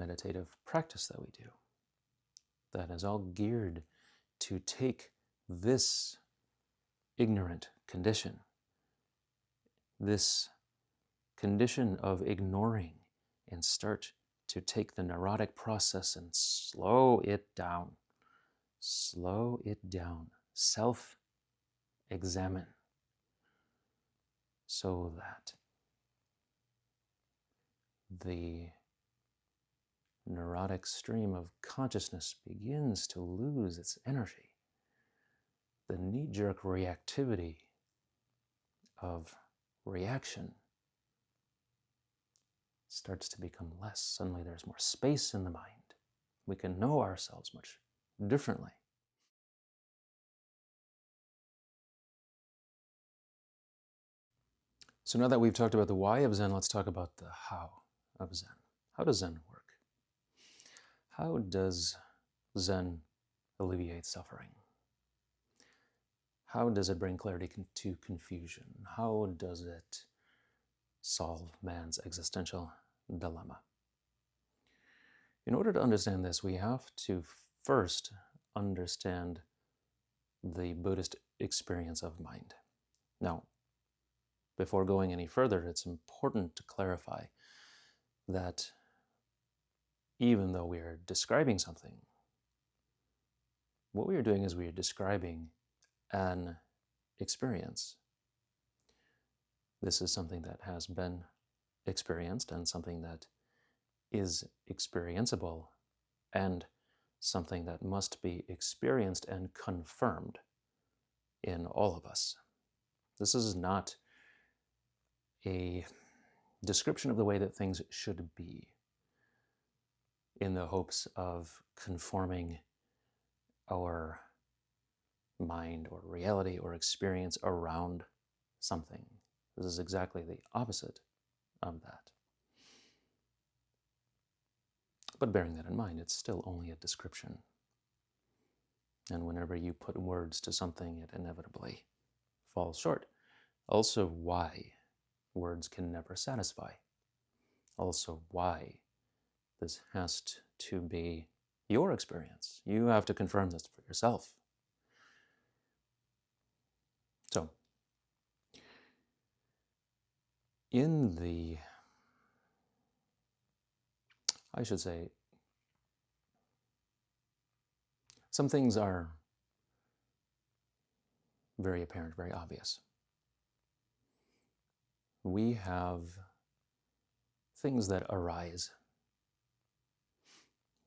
meditative practice that we do that is all geared to take this ignorant condition, this condition of ignoring, and start to take the neurotic process and slow it down, self-examine, so that the neurotic stream of consciousness begins to lose its energy. The knee-jerk reactivity of reaction starts to become less. Suddenly there's more space in the mind. We can know ourselves much differently. So now that we've talked about the why of Zen, let's talk about the how of Zen. How does Zen work? How does Zen alleviate suffering? How does it bring clarity to confusion? How does it solve man's existential dilemma? In order to understand this, we have to first understand the Buddhist experience of mind. Now, before going any further, it's important to clarify that even though we are describing something, what we are doing is we are describing an experience. This is something that has been experienced and something that is experienceable and something that must be experienced and confirmed in all of us. This is not a description of the way that things should be in the hopes of conforming our mind or reality or experience around something. This is exactly the opposite of that. But bearing that in mind, it's still only a description. And whenever you put words to something, it inevitably falls short. Also, why words can never satisfy. Also, why this has to be your experience. You have to confirm this for yourself. So, some things are very apparent, very obvious. We have things that arise.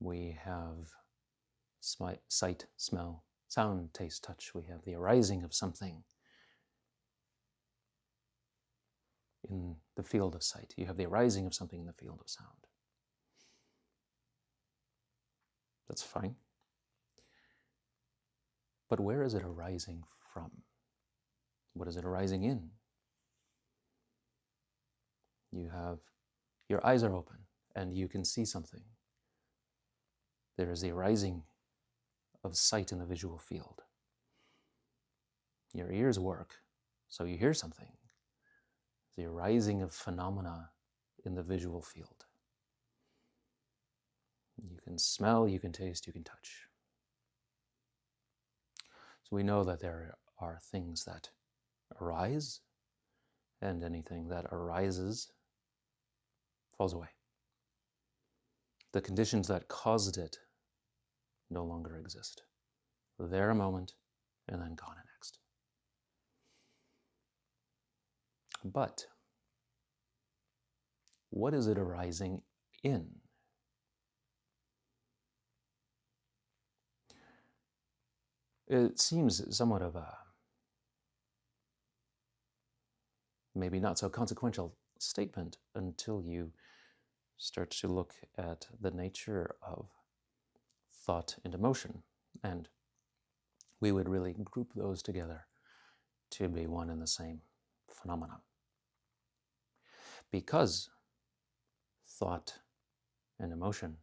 We have sight, smell, sound, taste, touch. We have the arising of something in the field of sight. You have the arising of something in the field of sound. That's fine. But where is it arising from? What is it arising in? Your eyes are open and you can see something. There is the arising of sight in the visual field. Your ears work, so you hear something. The arising of phenomena in the visual field. You can smell, you can taste, you can touch. So we know that there are things that arise, and anything that arises falls away. The conditions that caused it no longer exist. They're a moment, and then gone next. But what is it arising in? It seems somewhat of a maybe not so consequential statement until you start to look at the nature of thought and emotion. And we would really group those together to be one and the same phenomenon. Because thought and emotion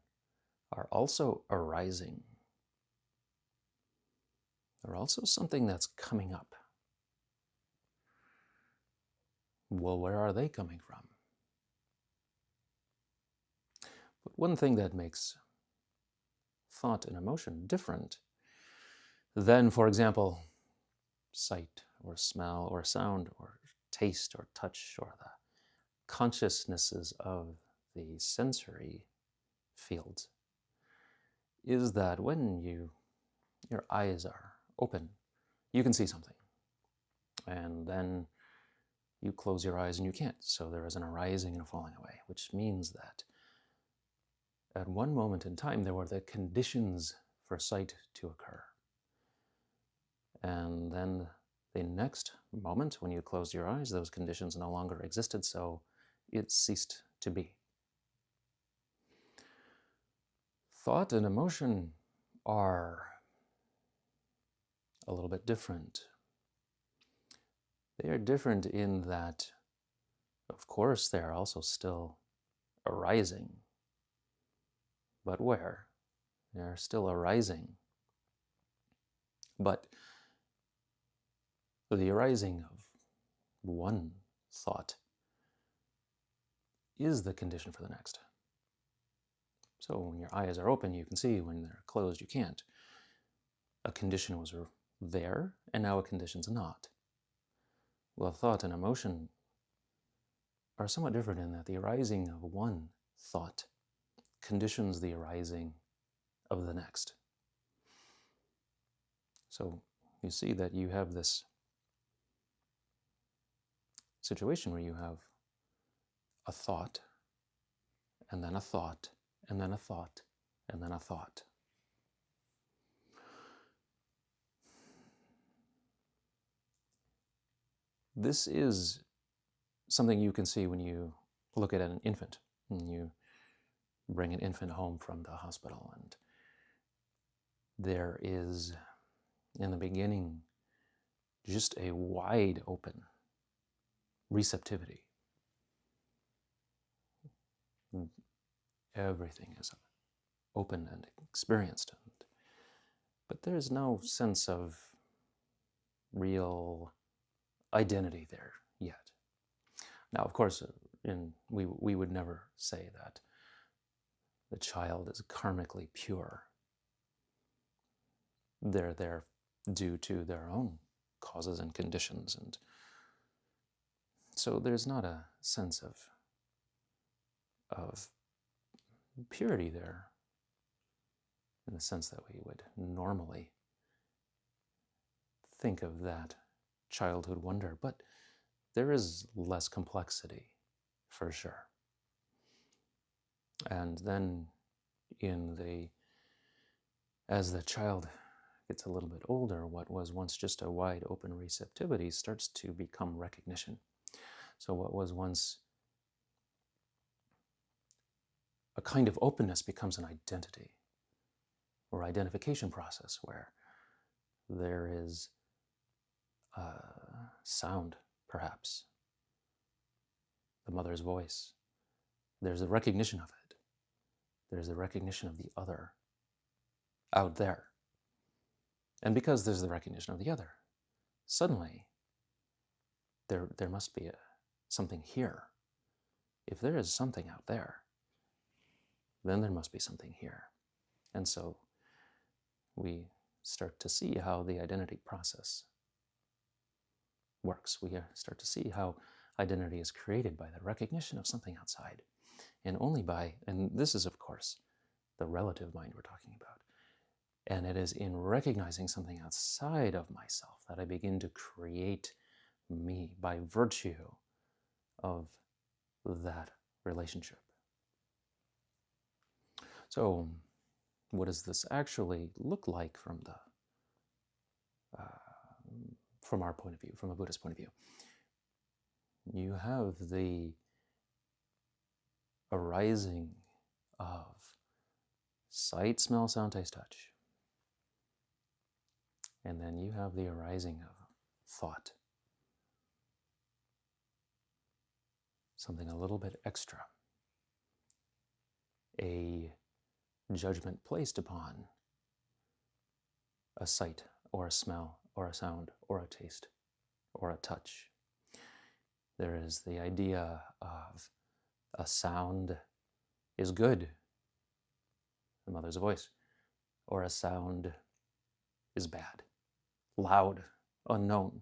are also arising. They're also something that's coming up. Well, where are they coming from? But one thing that makes thought and emotion different than, for example, sight or smell or sound or taste or touch or the consciousnesses of the sensory fields, is that when your eyes are open, you can see something. And then you close your eyes and you can't. So there is an arising and a falling away, which means that at one moment in time, there were the conditions for sight to occur. And then the next moment, when you closed your eyes, those conditions no longer existed, so it ceased to be. Thought and emotion are a little bit different. They are different in that, of course, they are also still arising. But where? They are still arising. But the arising of one thought is the condition for the next. So when your eyes are open, you can see. When they're closed, you can't. A condition was there, and now a condition's not. Well, thought and emotion are somewhat different in that the arising of one thought conditions the arising of the next. So you see that you have this situation where you have a thought, and then a thought, and then a thought, and then a thought. This is something you can see when you look at an infant, and you bring an infant home from the hospital, and there is, in the beginning, just a wide open receptivity. Everything is open and experienced, but there is no sense of real identity there yet. Now, of course, we would never say that the child is karmically pure. They're there due to their own causes and conditions, and so there's not a sense of purity there in the sense that we would normally think of that childhood wonder, but there is less complexity for sure. And then as the child gets a little bit older, what was once just a wide open receptivity starts to become recognition. So what was once a kind of openness becomes an identity or identification process where there is sound, perhaps, the mother's voice. There's a recognition of it. There's a recognition of the other out there. And because there's the recognition of the other, suddenly there must be something here. If there is something out there, then there must be something here. And so we start to see how the identity process works. We start to see how identity is created by the recognition of something outside. And only by, and this is, of course, the relative mind we're talking about. And it is in recognizing something outside of myself that I begin to create me by virtue of that relationship. So, what does this actually look like from our point of view, from a Buddhist point of view? You have the arising of sight, smell, sound, taste, touch. And then you have the arising of thought. Something a little bit extra. A judgment placed upon a sight or a smell or a sound or a taste or a touch. There is the idea of a sound is good the mother's voice, or a sound is bad, loud, unknown.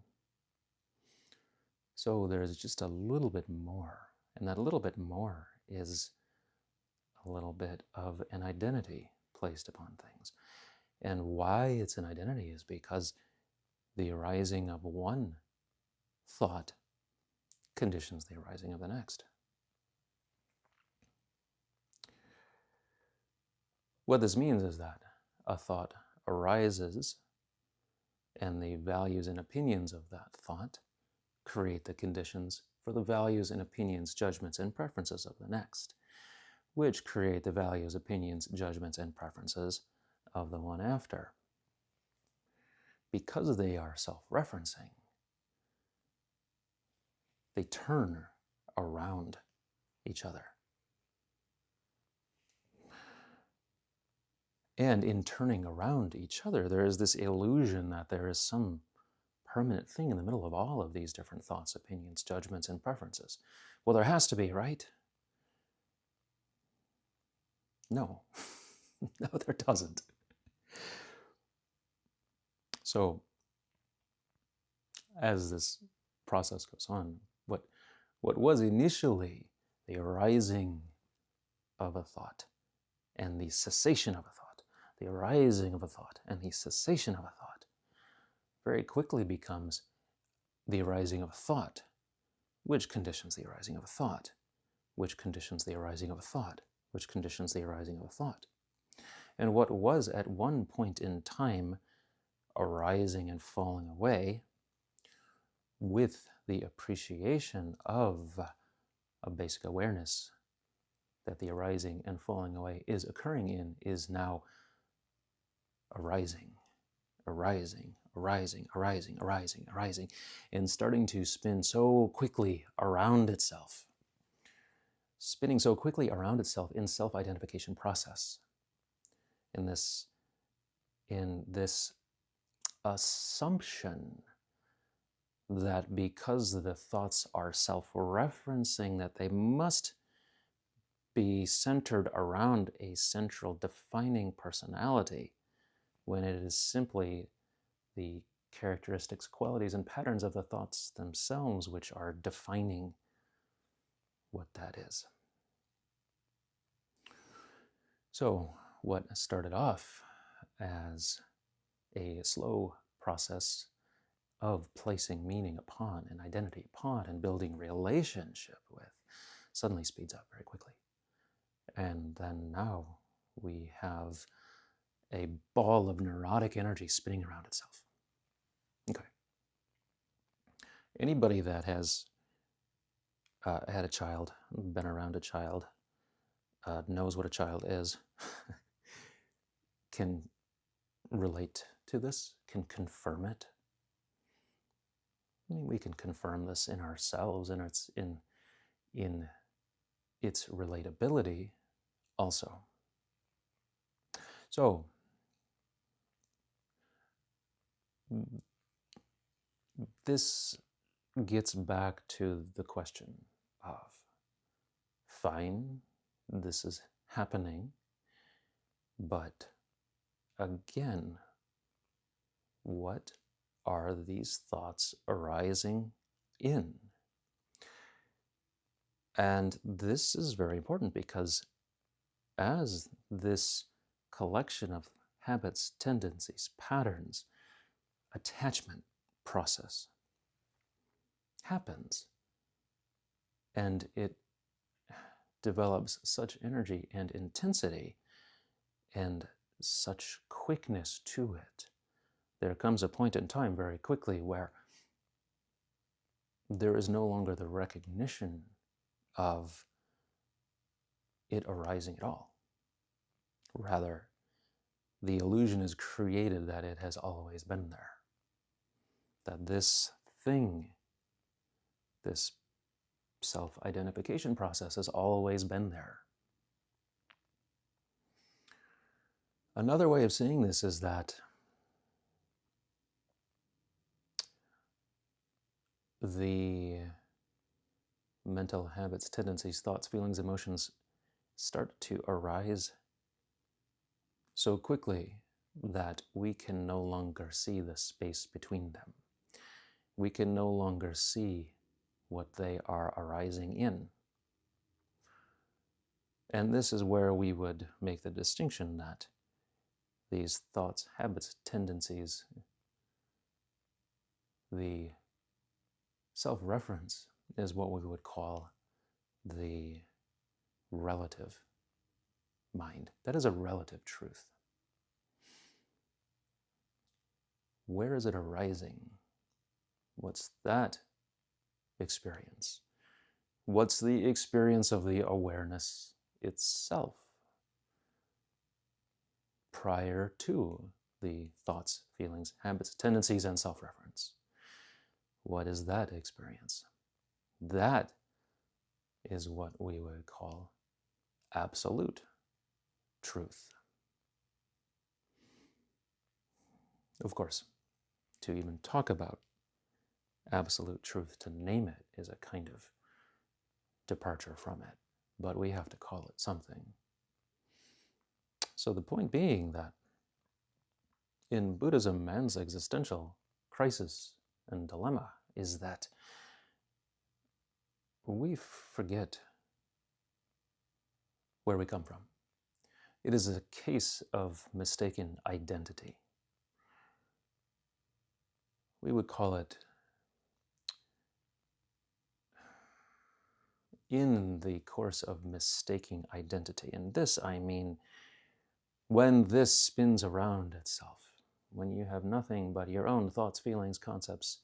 So there's just a little bit more, and that little bit more is a little bit of an identity placed upon things. And why it's an identity is because the arising of one thought conditions the arising of the next. What this means is that a thought arises, and the values and opinions of that thought create the conditions for the values and opinions, judgments, and preferences of the next, which create the values, opinions, judgments, and preferences of the one after. Because they are self-referencing, they turn around each other. And in turning around each other, there is this illusion that there is some permanent thing in the middle of all of these different thoughts, opinions, judgments, and preferences. Well, there has to be, right? No. No, there doesn't. So, as this process goes on, what was initially the arising of a thought and the cessation of a thought, the arising of a thought and the cessation of a thought, very quickly becomes the arising of a thought, which conditions the arising of a thought, which conditions the arising of a thought, which conditions the arising of a thought. And what was at one point in time arising and falling away, with the appreciation of a basic awareness that the arising and falling away is occurring in, is now arising, arising, arising, arising, arising, arising, and starting to spin so quickly around itself, spinning so quickly around itself in self-identification process, in this assumption that because the thoughts are self-referencing, that they must be centered around a central defining personality, when it is simply the characteristics, qualities, and patterns of the thoughts themselves which are defining what that is. So what started off as a slow process of placing meaning upon and identity upon and building relationship with suddenly speeds up very quickly. And then now we have a ball of neurotic energy spinning around itself. Okay. Anybody that has had a child, been around a child, knows what a child is, can relate to this, can confirm it. I mean, we can confirm this in ourselves, and it's in its relatability also. So, this gets back to the question of, fine, this is happening, but again, what are these thoughts arising in? And this is very important, because as this collection of habits, tendencies, patterns, attachment process happens, and it develops such energy and intensity and such quickness to it, there comes a point in time very quickly where there is no longer the recognition of it arising at all. Rather, the illusion is created that it has always been there, that this thing, this self-identification process has always been there. Another way of seeing this is that the mental habits, tendencies, thoughts, feelings, emotions start to arise so quickly that we can no longer see the space between them. We can no longer see what they are arising in. And this is where we would make the distinction that these thoughts, habits, tendencies, the self-reference is what we would call the relative mind. That is a relative truth. Where is it arising? What's that experience? What's the experience of the awareness itself prior to the thoughts, feelings, habits, tendencies, and self-reference? What is that experience? That is what we would call absolute truth. Of course, to even talk about absolute truth, to name it, is a kind of departure from it, but we have to call it something. So the point being that in Buddhism, man's existential crisis and dilemma is that we forget where we come from. It is a case of mistaken identity. We would call it, in the course of mistaking identity. And this, I mean, when this spins around itself, when you have nothing but your own thoughts, feelings, concepts,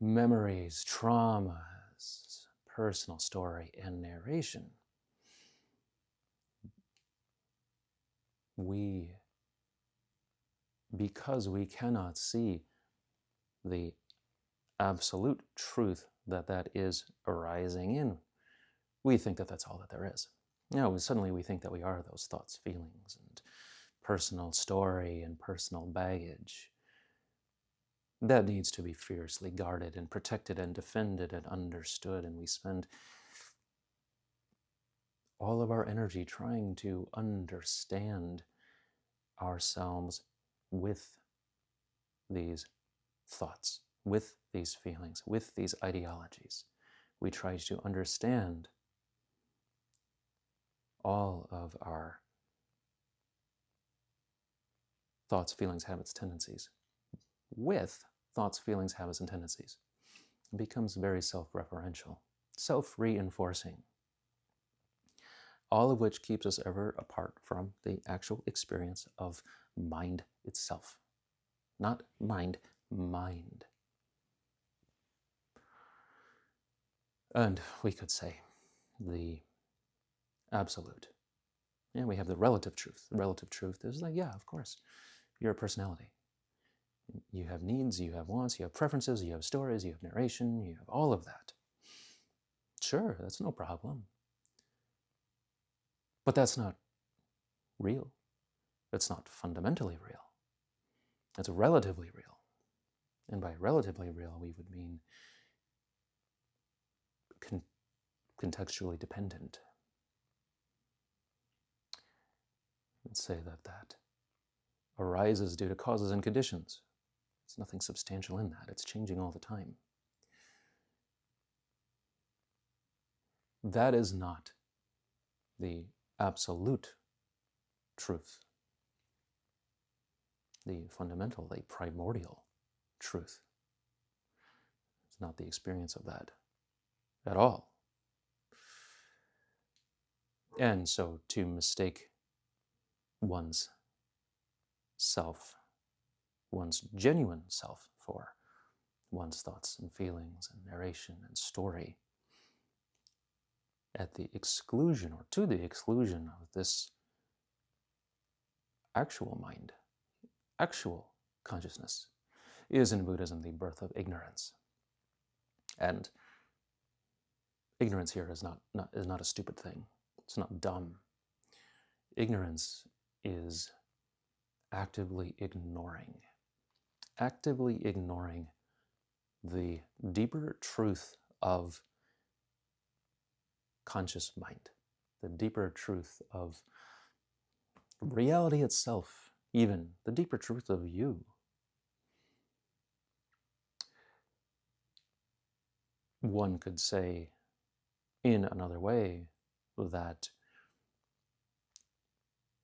memories, traumas, personal story, and narration, because we cannot see the absolute truth that is arising in, we think that that's all that there is. Suddenly we think that we are those thoughts, feelings, and personal story and personal baggage. That needs to be fiercely guarded and protected and defended and understood, and we spend all of our energy trying to understand ourselves with these thoughts, with these feelings, with these ideologies. We try to understand all of our thoughts, feelings, habits, tendencies with thoughts, feelings, habits, and tendencies. It becomes very self-referential, self-reinforcing, all of which keeps us ever apart from the actual experience of mind itself. Not mind, mind. And we could say the absolute. And we have the relative truth. The relative truth is like, yeah, of course, you're a personality. You have needs, you have wants, you have preferences, you have stories, you have narration, you have all of that. Sure, that's no problem. But that's not real. It's not fundamentally real. It's relatively real. And by relatively real, we would mean contextually dependent. Let's say that arises due to causes and conditions. There's nothing substantial in that. It's changing all the time. That is not the absolute truth, the fundamental, the primordial truth. It's not the experience of that at all. And so to mistake one's self, one's genuine self, for one's thoughts and feelings and narration and story at the exclusion, or to the exclusion, of this actual mind, actual consciousness, is in Buddhism the birth of ignorance. And ignorance here is not a stupid thing. It's not dumb. Ignorance is actively ignoring the deeper truth of conscious mind, the deeper truth of reality itself, even the deeper truth of you. One could say in another way that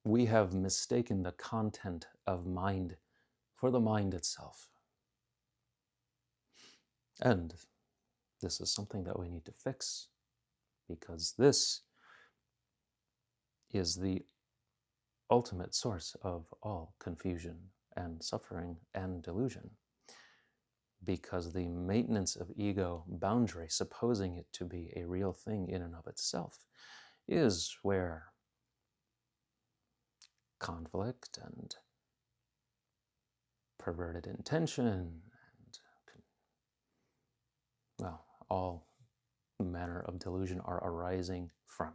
we have mistaken the content of mind for the mind itself. And this is something that we need to fix, because this is the ultimate source of all confusion and suffering and delusion. Because the maintenance of ego boundary, supposing it to be a real thing in and of itself, is where conflict and perverted intention and, well, all manner of delusion are arising from.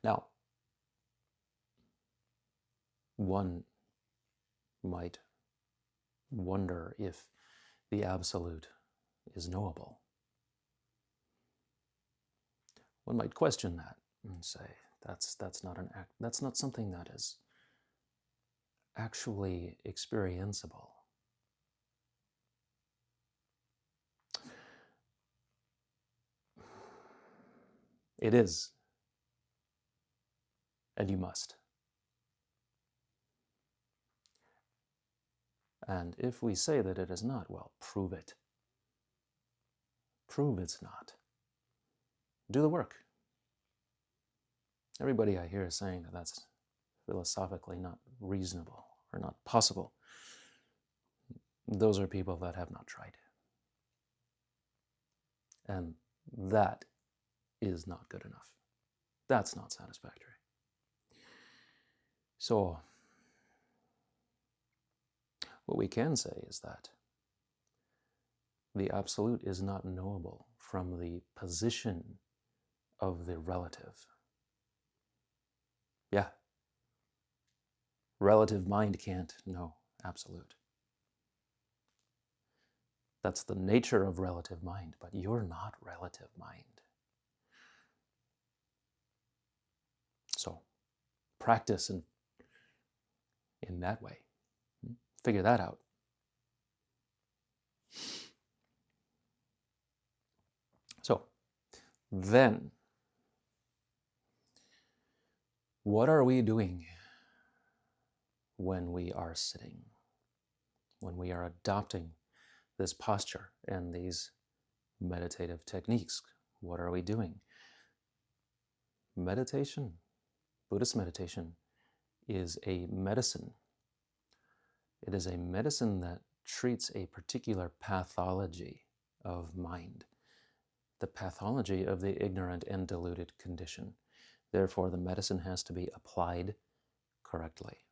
Now, one might wonder if the absolute is knowable. One might question that and say, that's not something that is actually experienceable. It is, and you must. And if we say that it is not, well, prove it. Prove it's not. Do the work. Everybody I hear is saying that that's philosophically not reasonable or not possible. Those are people that have not tried. And that is not good enough. That's not satisfactory. So, what we can say is that the absolute is not knowable from the position of the relative. Yeah. Relative mind can't know absolute. That's the nature of relative mind, but you're not relative mind. So, practice in that way. Figure that out. So, then, what are we doing when we are sitting? When we are adopting this posture and these meditative techniques? What are we doing? Meditation, Buddhist meditation, is a medicine. It is a medicine that treats a particular pathology of mind, the pathology of the ignorant and deluded condition. Therefore, the medicine has to be applied correctly.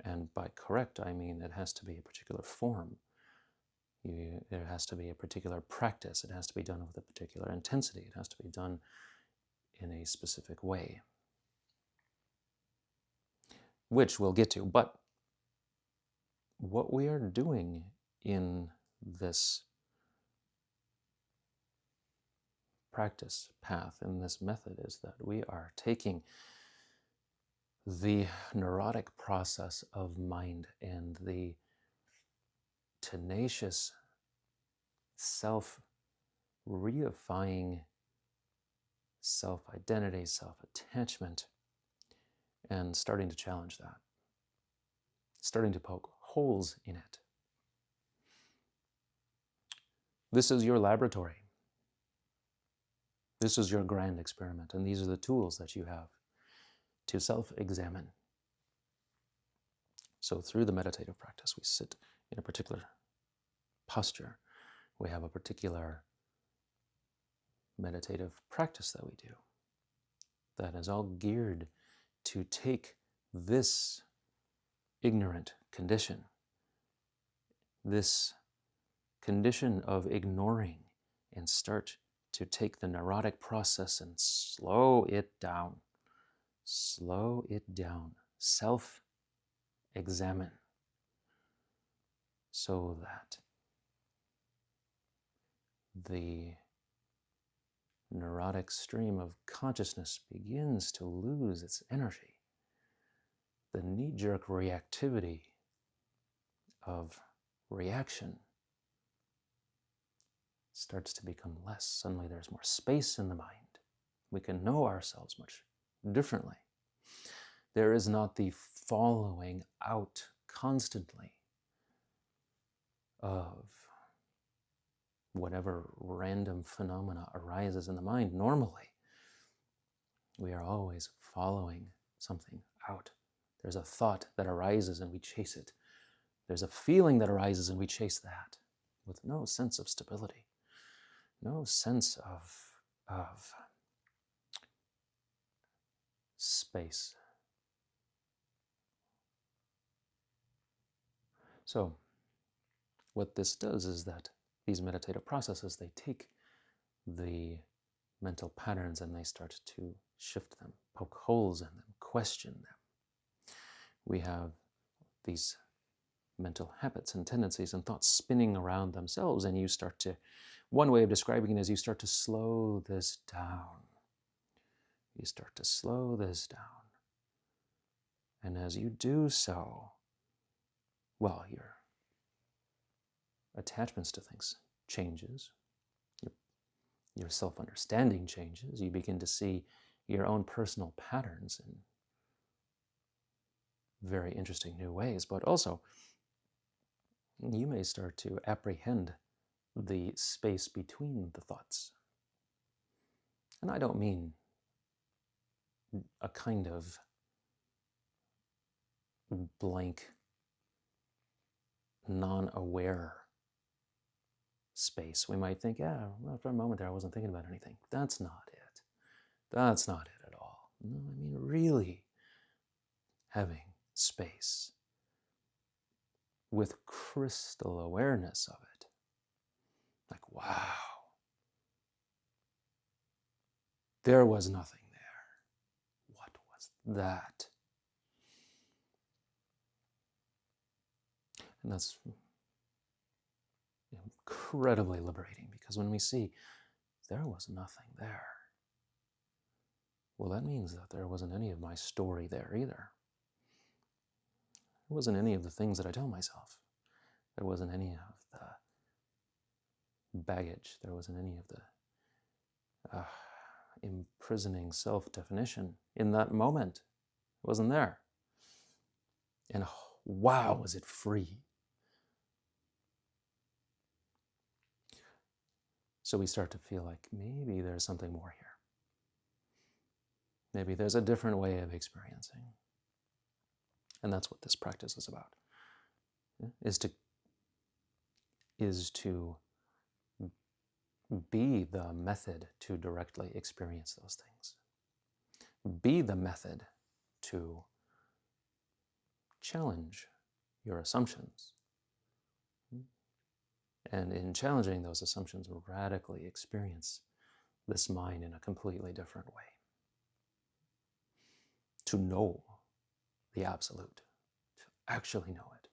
And by correct, I mean it has to be a particular form. There has to be a particular practice. It has to be done with a particular intensity. It has to be done in a specific way, which we'll get to. But what we are doing in this practice path, in this method, is that we are taking the neurotic process of mind and the tenacious self-reifying self-identity, self-attachment, and starting to challenge that, starting to poke holes in it. This is your laboratory. This is your grand experiment, and these are the tools that you have to self-examine. So through the meditative practice, we sit in a particular posture. We have a particular meditative practice that we do that is all geared to take this ignorant condition, this condition of ignoring, and start to take the neurotic process and slow it down, self-examine, so that the neurotic stream of consciousness begins to lose its energy. The knee-jerk reactivity of reaction starts to become less. Suddenly there's more space in the mind. We can know ourselves much differently. There is not the following out constantly of whatever random phenomena arises in the mind. Normally, we are always following something out. There's a thought that arises and we chase it. There's a feeling that arises and we chase that with no sense of stability, no sense of space. So what this does is that these meditative processes, they take the mental patterns and they start to shift them, poke holes in them, question them. We have these mental habits and tendencies and thoughts spinning around themselves, and you start to, one way of describing it is you start to slow this down. You start to slow this down. And as you do so, well, your attachments to things changes. Your self-understanding changes. You begin to see your own personal patterns in very interesting new ways, but also you may start to apprehend the space between the thoughts. And I don't mean a kind of blank, non-aware space. We might think, yeah, well, for a moment there I wasn't thinking about anything. That's not it. That's not it at all. No, I mean really having space with crystal awareness of it. Like, wow, there was nothing there. What was that? And that's incredibly liberating, because when we see there was nothing there, well, that means that there wasn't any of my story there either. There wasn't any of the things that I tell myself. There wasn't any of the baggage. There wasn't any of the imprisoning self-definition in that moment. It wasn't there. And wow, was it free. So we start to feel like maybe there's something more here. Maybe there's a different way of experiencing. And that's what this practice is about, is to be the method to directly experience those things. Be the method to challenge your assumptions. And in challenging those assumptions, radically experience this mind in a completely different way. To know the absolute, to actually know it.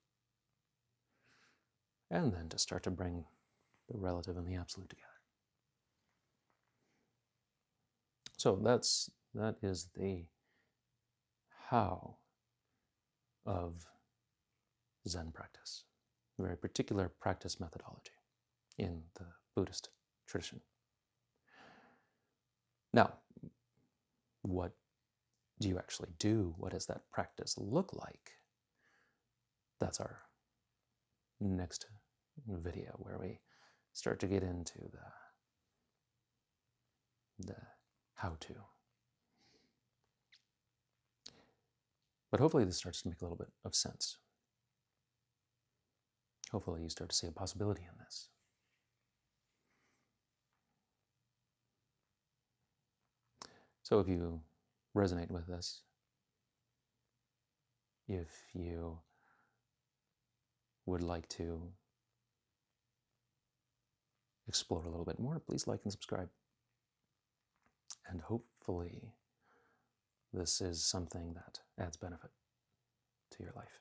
And then to start to bring the relative and the absolute together. So that is the how of Zen practice, a very particular practice methodology in the Buddhist tradition. Now, what do you actually do? What does that practice look like? That's our next video, where we start to get into the how-to. But hopefully this starts to make a little bit of sense. Hopefully you start to see a possibility in this. So if you resonate with this, if you would like to explore a little bit more, please like and subscribe. And hopefully this is something that adds benefit to your life.